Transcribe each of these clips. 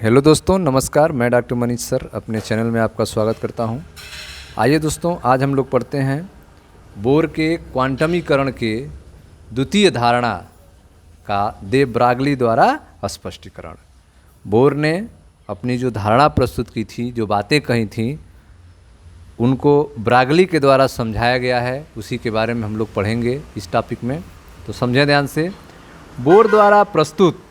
Hello दोस्तों, नमस्कार। मैं डॉक्टर मनीष सर अपने चैनल में आपका स्वागत करता हूं। आइए दोस्तों, आज हम लोग पढ़ते हैं बोर के क्वांटमीकरण के द्वितीय धारणा का दे ब्रागली द्वारा स्पष्टीकरण। बोर ने अपनी जो धारणा प्रस्तुत की थी, जो बातें कही थी, उनको ब्रागली के द्वारा समझाया गया है। उसी के बारे में हम लोग पढ़ेंगे इस टॉपिक में। तो समझें ध्यान से। बोर द्वारा प्रस्तुत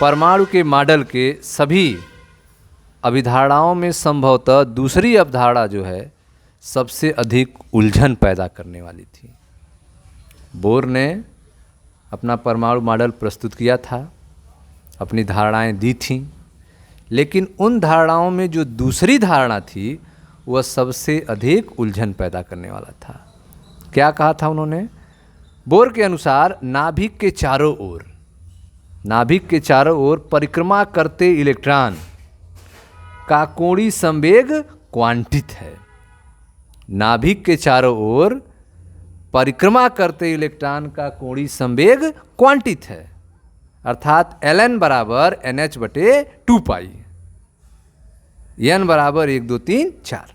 परमाणु के मॉडल के सभी अभिधारणाओं में संभवतः दूसरी अवधारणा जो है सबसे अधिक उलझन पैदा करने वाली थी। बोर ने अपना परमाणु मॉडल प्रस्तुत किया था, अपनी धारणाएं दी थीं, लेकिन उन धारणाओं में जो दूसरी धारणा थी वह सबसे अधिक उलझन पैदा करने वाला था। क्या कहा था उन्होंने? बोर के अनुसार नाभिक के चारों ओर परिक्रमा करते इलेक्ट्रॉन का कोणीय संवेग क्वांटित है। नाभिक के चारों ओर परिक्रमा करते इलेक्ट्रॉन का कोणीय संवेग क्वांटित है, अर्थात ln बराबर NH/2π, n बराबर 1 2 3 4।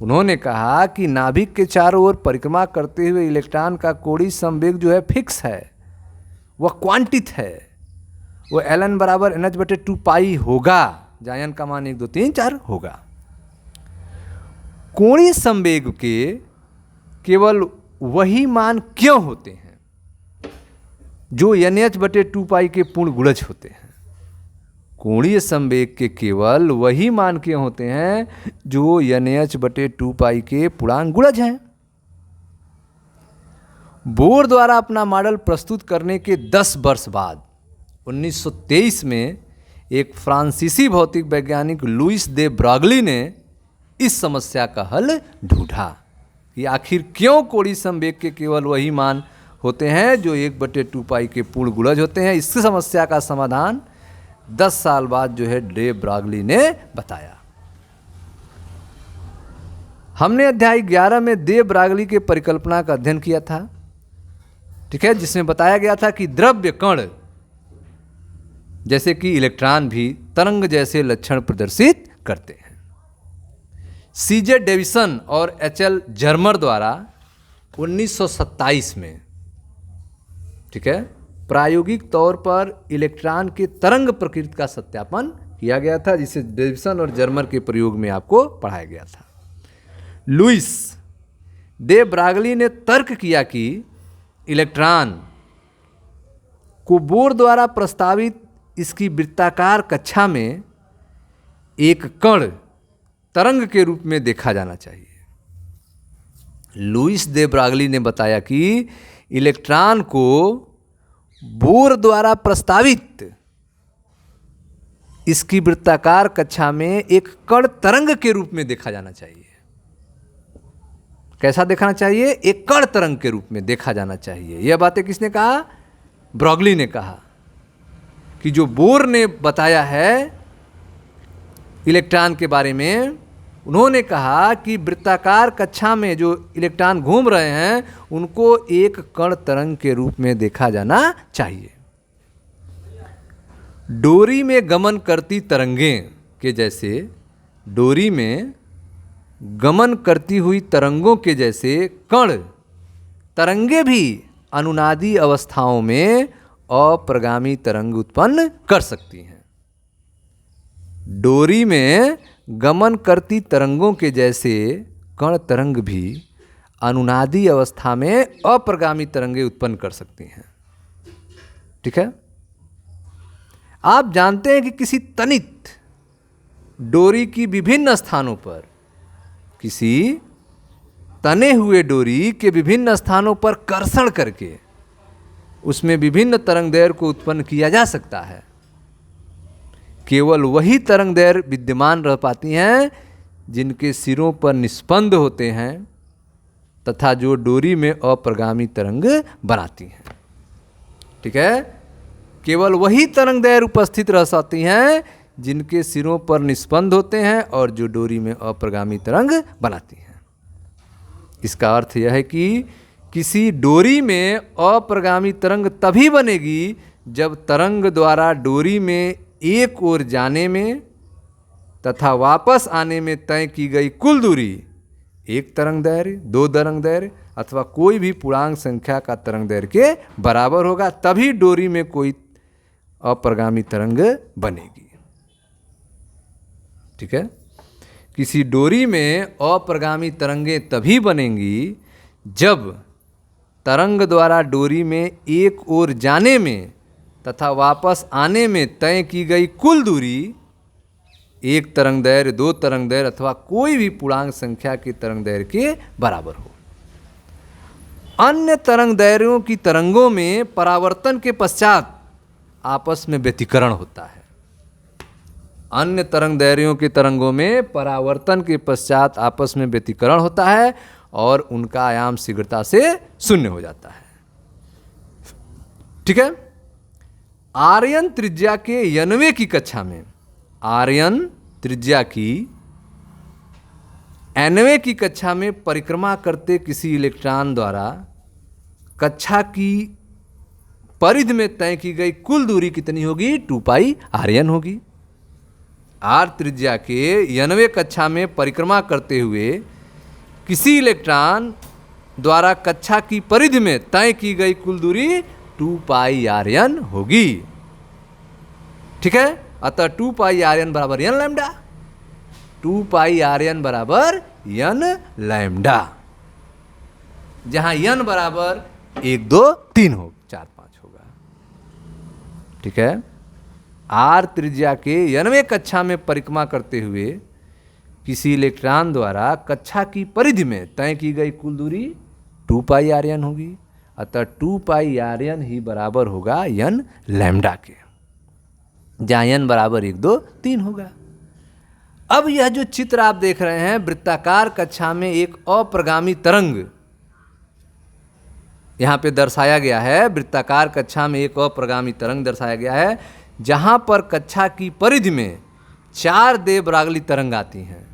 उन्होंने कहा कि नाभिक के चारों ओर परिक्रमा करते हुए इलेक्ट्रॉन का कोणीय संवेग जो है फिक्स है, वह क्वांटित है, वो ln बराबर NH/2π होगा, जहाँ n का मान 1 2 3 4 होगा। कोणीय संवेग के केवल वही मान क्यों होते हैं जो NH/2π के पूर्ण गुणज होते हैं। कोणीय संवेग के केवल वही मान क्यों होते हैं जो NH/2π के पूर्णांक गुणज हैं। बोर द्वारा अपना मॉडल प्रस्तुत करने के 10 वर्ष बाद 1923 में एक फ्रांसीसी भौतिक वैज्ञानिक लुईस दे ब्रागली ने इस समस्या का हल ढूंढा कि आखिर क्यों कोणीय संवेग के केवल वही मान होते हैं जो 1/2π के पूर्ण गुणज होते हैं। इस समस्या का समाधान 10 साल बाद जो है दे ब्रागली ने बताया। हमने अध्याय 11 में दे ब्रागली के परिकल्पना का अध्ययन किया था, ठीक है, जिसमें बताया गया था कि द्रव्य कण जैसे कि इलेक्ट्रॉन भी तरंग जैसे लक्षण प्रदर्शित करते हैं। CJ डेविसन और HL जर्मर द्वारा 1927 में, ठीक है, प्रायोगिक तौर पर इलेक्ट्रॉन के तरंग प्रकृति का सत्यापन किया गया था, जिसे डेविसन और जर्मर के प्रयोग में आपको पढ़ाया गया था। लुईस दे ब्रागली ने तर्क किया कि इलेक्ट्रॉन को बोर द्वारा प्रस्तावित इसकी वृत्ताकार कक्षा में एक कण तरंग के रूप में देखा जाना चाहिए। लुईस दे ब्रागली ने बताया कि इलेक्ट्रॉन को बोर द्वारा प्रस्तावित इसकी वृत्ताकार कक्षा में एक कण तरंग के रूप में देखा जाना चाहिए। कैसा देखना चाहिए? एक कण तरंग के रूप में देखा जाना चाहिए। यह बातें किसने कहा? ब्रागली ने कहा कि जो बोर ने बताया है इलेक्ट्रॉन के बारे में, उन्होंने कहा कि वृत्ताकार कक्षा में जो इलेक्ट्रॉन घूम रहे हैं उनको एक कण तरंग के रूप में देखा जाना चाहिए। डोरी में गमन करती तरंगें के जैसे, डोरी में गमन करती हुई तरंगों के जैसे कण तरंगे भी अनुनादी अवस्थाओं में अप्रगामी तरंग उत्पन्न कर सकती हैं। डोरी में गमन करती तरंगों के जैसे कण तरंग भी अनुनादी अवस्था में अप्रगामी तरंगे उत्पन्न कर सकती हैं, ठीक है। आप जानते हैं कि किसी तनित डोरी की विभिन्न स्थानों पर, किसी तने हुए डोरी के विभिन्न स्थानों पर कर्षण करके उसमें विभिन्न तरंगदैर्घ्य को उत्पन्न किया जा सकता है। केवल वही तरंगदैर्घ्य विद्यमान रह पाती हैं जिनके सिरों पर निस्पंद होते हैं तथा जो डोरी में अप्रगामी तरंग बनाती हैं, ठीक है। केवल वही तरंगदैर्घ्य उपस्थित रह सकती हैं जिनके सिरों पर निस्पंद होते हैं और जो डोरी में अप्रगामी तरंग बनाती हैं। इसका अर्थ यह है कि किसी डोरी में अप्रगामी तरंग तभी बनेगी जब तरंग द्वारा डोरी में एक ओर जाने में तथा वापस आने में तय की गई कुल दूरी एक तरंगदैर्घ्य, दो तरंगदैर्घ्य अथवा कोई भी पूर्णांक संख्या का तरंगदैर्घ्य के बराबर होगा, तभी डोरी में कोई अप्रगामी तरंग बनेगी। ठीक है, किसी डोरी में अप्रगामी तरंगें तभी बनेंगी जब तरंग द्वारा डोरी में एक ओर जाने में तथा वापस आने में तय की गई कुल दूरी एक तरंगदैर्घ्य, दो तरंगदैर्घ्य अथवा कोई भी पूर्णांक संख्या के तरंगदैर्घ्य के बराबर हो। अन्य तरंगदैर्घ्यों की तरंगों में परावर्तन के पश्चात आपस में व्यतिकरण होता है। अन्य तरंगदैर्घ्यों के तरंगों में परावर्तन के पश्चात आपस में व्यतिकरण होता है और उनका आयाम शीघ्रता से शून्य हो जाता है। ठीक है, आर्यन त्रिज्या के यनवे की कक्षा में, आर्यन त्रिज्या की एनवे की कक्षा में परिक्रमा करते किसी इलेक्ट्रॉन द्वारा कक्षा की परिधि में तय की गई कुल दूरी कितनी होगी? 2 पाई आर्यन होगी। आर त्रिज्या के यनवे कक्षा में परिक्रमा करते हुए किसी इलेक्ट्रॉन द्वारा कक्षा की परिधि में तय की गई कुल दूरी 2 पाई आर्यन होगी। ठीक है, अतः 2 पाई आर्यन बराबर n लैम्डा, 2 पाई आर्यन बराबर n लैम्डा, जहां n बराबर 1 2 3 हो 4 5 होगा। ठीक है, आर त्रिज्या के यनवे कक्षा में परिक्रमा करते हुए किसी इलेक्ट्रॉन द्वारा कक्षा की परिधि में तय की गई कुल दूरी 2 पाई आर्यन होगी, अतः 2 पाई आर्यन ही बराबर होगा n लैम्डा के, जहाँ n बराबर 1 2 3 होगा। अब यह जो चित्र आप देख रहे हैं, वृत्ताकार कक्षा में एक अप्रगामी तरंग यहाँ पे दर्शाया गया है। वृत्ताकार कक्षा में एक अप्रगामी तरंग दर्शाया गया है, जहाँ पर कक्षा की परिधि में 4 देवरागली तरंग आती हैं।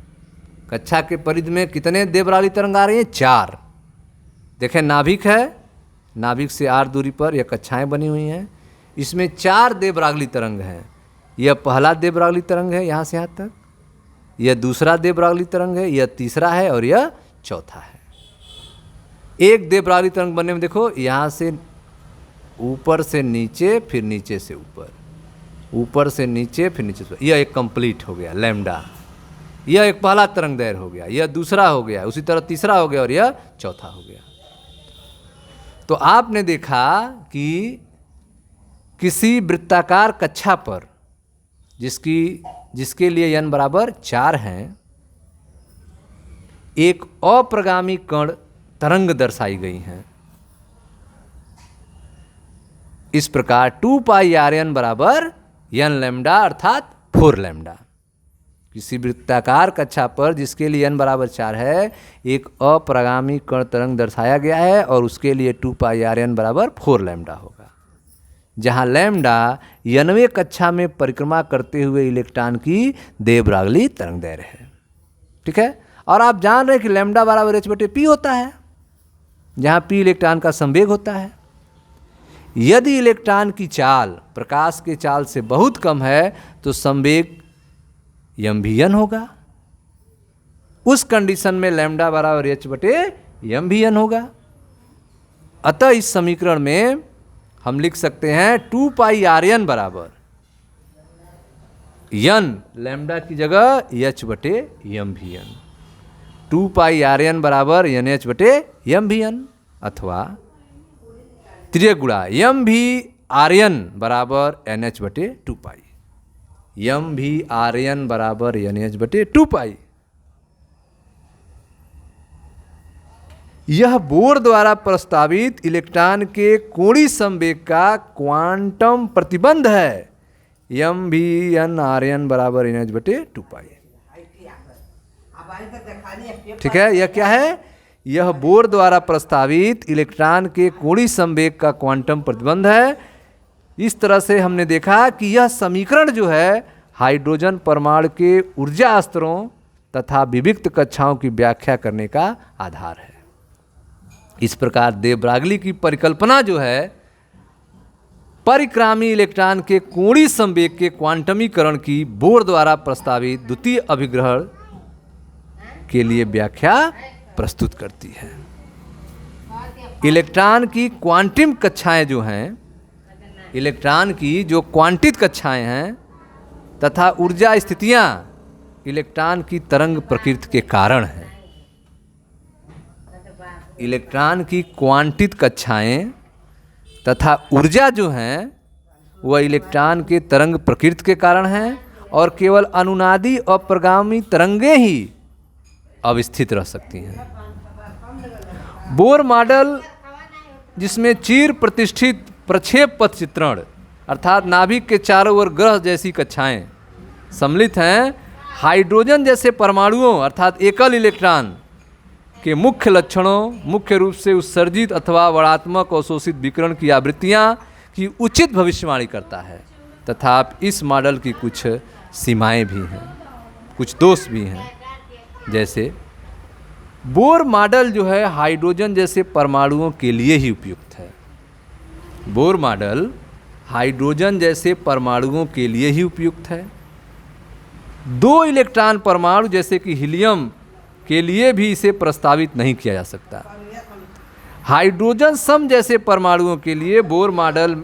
कक्षा के परिधि में कितने देवरागली तरंग आ रही हैं? 4। देखें, नाभिक है, नाभिक से r दूरी पर यह कक्षाएं बनी हुई हैं, इसमें 4 देवरागली तरंग हैं। यह पहला देवरागली तरंग है यहाँ से यहाँ तक, यह दूसरा देवरागली तरंग है, यह तीसरा है और यह चौथा है। एक देवरागली तरंग बनने में देखो, यहाँ से ऊपर से नीचे, फिर नीचे से ऊपर, ऊपर से नीचे, फिर नीचे से ऊपर, यह एक कंप्लीट हो गया लैम्डा। यह एक पहला तरंगदैर्घ्य हो गया, यह दूसरा हो गया, उसी तरह तीसरा हो गया और यह चौथा हो गया। तो आपने देखा कि किसी वृत्ताकार कक्षा पर जिसके लिए n बराबर 4 हैं, एक अप्रगामी कण तरंग दर्शाई गई हैं। इस प्रकार 2 पाई आर्यन बराबर n लैम्डा अर्थात 4 लैम्डा। किसी वृत्ताकार कक्षा पर जिसके लिए n बराबर 4 है, एक अप्रगामी कण तरंग दर्शाया गया है और उसके लिए 2 पाई आर्यन बराबर 4 लैम्डा होगा, जहाँ लैम्डा यनवे कक्षा में परिक्रमा करते हुए इलेक्ट्रॉन की देवरागली तरंगदैर्घ्य है। ठीक है, और आप जान रहे हैं कि लैम्डा बराबर h/p होता है, जहाँ p इलेक्ट्रॉन का संवेग होता है। यदि इलेक्ट्रॉन की चाल प्रकाश के चाल से बहुत कम है तो संवेग mvn होगा। उस कंडीशन में लैम्डा बराबर h/mvn होगा। अतः इस समीकरण में हम लिख सकते हैं 2 पाई आर्यन बराबर n लैम्डा की जगह h/mvn, 2 पाई आर्यन बराबर nh/mvn, अथवा त्रिय गुणा mv आर्यन बराबर nh/2 पाई, mv आर्यन बराबर nh/2 पाई। यह बोर द्वारा प्रस्तावित इलेक्ट्रॉन के कोणीय संवेग का क्वांटम प्रतिबंध है, mvn आर्यन बराबर nh/2 पाई। ठीक है, यह क्या है? यह बोर द्वारा प्रस्तावित इलेक्ट्रॉन के कोणीय संवेग का क्वांटम प्रतिबंध है। इस तरह से हमने देखा कि यह समीकरण जो है हाइड्रोजन परमाणु के ऊर्जा स्तरों तथा विविक्त कक्षाओं की व्याख्या करने का आधार है। इस प्रकार देवरागली की परिकल्पना जो है परिक्रामी इलेक्ट्रॉन के कोणीय संवेग के क्वांटमीकरण की बोर द्वारा प्रस्तावित द्वितीय अभिग्रहण के लिए व्याख्या प्रस्तुत करती है। इलेक्ट्रॉन की क्वांटम कक्षाएं जो हैं, इलेक्ट्रॉन की जो क्वांटित कक्षाएं हैं तथा ऊर्जा स्थितियां इलेक्ट्रॉन की तरंग प्रकृति के कारण हैं। इलेक्ट्रॉन की क्वांटित कक्षाएं तथा ऊर्जा जो हैं वह इलेक्ट्रॉन के तरंग प्रकृति के कारण हैं और केवल अनुनादी और प्रगामी तरंगें ही अवस्थित रह सकती हैं। बोर मॉडल जिसमें चिर प्रतिष्ठित प्रक्षेप पथ चित्रण अर्थात नाभिक के चारों ओर ग्रह जैसी कक्षाएं सम्मिलित हैं, हाइड्रोजन जैसे परमाणुओं अर्थात एकल इलेक्ट्रॉन के मुख्य लक्षणों मुख्य रूप से उत्सर्जित अथवा वर्णात्मक अवशोषित विकिरण की आवृत्तियां की उचित भविष्यवाणी करता है। तथा इस मॉडल की कुछ सीमाएं भी हैं, कुछ दोष भी हैं। जैसे बोर मॉडल जो है हाइड्रोजन जैसे परमाणुओं के लिए ही उपयुक्त है। बोर मॉडल हाइड्रोजन जैसे परमाणुओं के लिए ही उपयुक्त है। दो इलेक्ट्रॉन परमाणु जैसे कि हीलियम के लिए भी इसे प्रस्तावित नहीं किया जा सकता। हाइड्रोजन सम जैसे परमाणुओं के लिए बोर मॉडल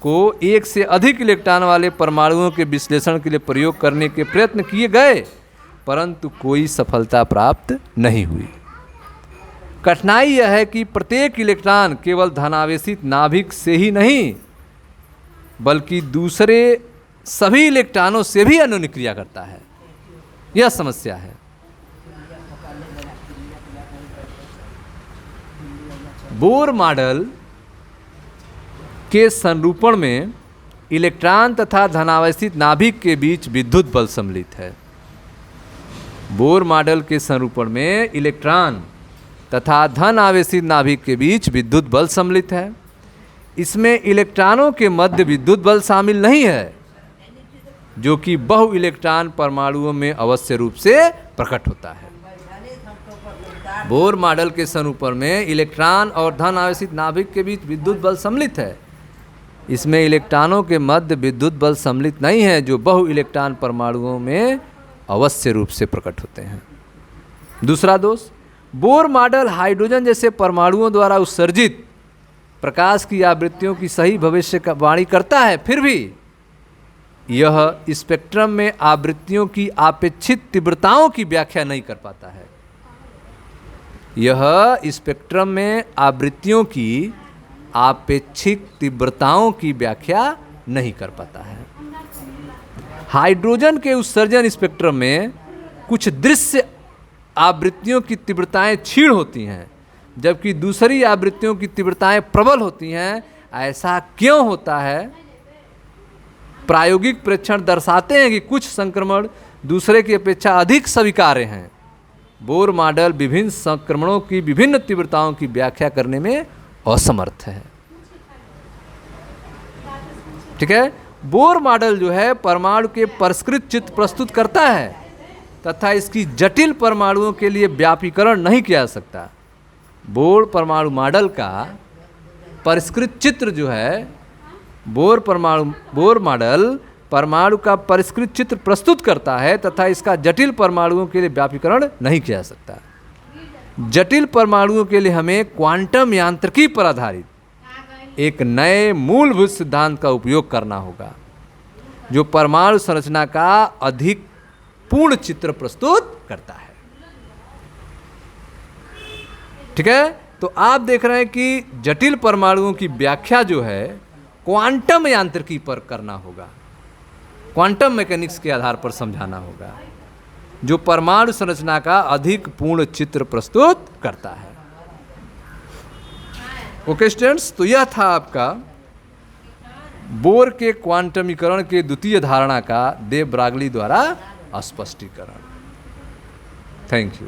को एक से अधिक इलेक्ट्रॉन वाले परमाणुओं के विश्लेषण के लिए प्रयोग करने के प्रयत्न किए गए, परंतु कोई सफलता प्राप्त नहीं हुई। कठिनाई यह है कि प्रत्येक इलेक्ट्रॉन केवल धनावेशित नाभिक से ही नहीं बल्कि दूसरे सभी इलेक्ट्रॉनों से भी अनुनिक्रिया करता है। यह समस्या है। बोर मॉडल के संरूपण में इलेक्ट्रॉन तथा धनावेशित नाभिक के बीच विद्युत बल सम्मिलित है। बोर मॉडल के संरूपण में इलेक्ट्रॉन तथा धन आवेशित नाभिक के बीच विद्युत बल सम्मिलित है। इसमें इलेक्ट्रॉनों के मध्य विद्युत बल शामिल नहीं है, जो कि बहु इलेक्ट्रॉन परमाणुओं में अवश्य रूप से प्रकट होता है। बोर मॉडल के संरूपण में इलेक्ट्रॉन और धन आवेशित नाभिक के बीच विद्युत बल सम्मिलित है। इसमें इलेक्ट्रॉनों के मध्य विद्युत बल सम्मिलित नहीं है, जो बहु इलेक्ट्रॉन परमाणुओं में अवश्य रूप से प्रकट होते हैं। दूसरा दोष, बोर मॉडल हाइड्रोजन जैसे परमाणुओं द्वारा उत्सर्जित प्रकाश की आवृत्तियों की सही भविष्यवाणी करता है, फिर भी यह स्पेक्ट्रम में आवृत्तियों की अपेक्षित तीव्रताओं की व्याख्या नहीं कर पाता है। यह स्पेक्ट्रम में आवृत्तियों की आपेक्षिक तीव्रताओं की व्याख्या नहीं कर पाता है। हाइड्रोजन के उत्सर्जन स्पेक्ट्रम में कुछ दृश्य आवृत्तियों की तीव्रताएं क्षीण होती हैं, जबकि दूसरी आवृत्तियों की तीव्रताएं प्रबल होती हैं। ऐसा क्यों होता है? प्रायोगिक परीक्षण दर्शाते हैं कि कुछ संक्रमण दूसरे की अपेक्षा अधिक स्वीकार्य हैं। बोर मॉडल विभिन्न संक्रमणों की विभिन्न तीव्रताओं की व्याख्या करने में असमर्थ है। ठीक है, बोर मॉडल जो है परमाणु के परिष्कृत चित्र प्रस्तुत करता है तथा इसकी जटिल परमाणुओं के लिए व्यापीकरण नहीं किया जा सकता। बोर परमाणु मॉडल का परिष्कृत चित्र जो है, बोर मॉडल परमाणु का परिष्कृत चित्र प्रस्तुत करता है तथा इसका जटिल परमाणुओं के लिए व्यापीकरण नहीं किया जा सकता। जटिल परमाणुओं के लिए हमें क्वांटम यांत्रिकी पर आधारित एक नए मूलभूत सिद्धांत का उपयोग करना होगा, जो परमाणु संरचना का अधिक पूर्ण चित्र प्रस्तुत करता है। ठीक है, तो आप देख रहे हैं कि जटिल परमाणुओं की व्याख्या जो है क्वांटम यांत्रिकी पर करना होगा, क्वांटम मैकेनिक्स के आधार पर समझाना होगा, जो परमाणु संरचना का अधिक पूर्ण चित्र प्रस्तुत करता है। ओके स्टूडेंट्स, तो यह था आपका बोर के क्वांटमीकरण के द्वितीय धारणा का देव ब्रागली द्वारा स्पष्टीकरण। Thank you.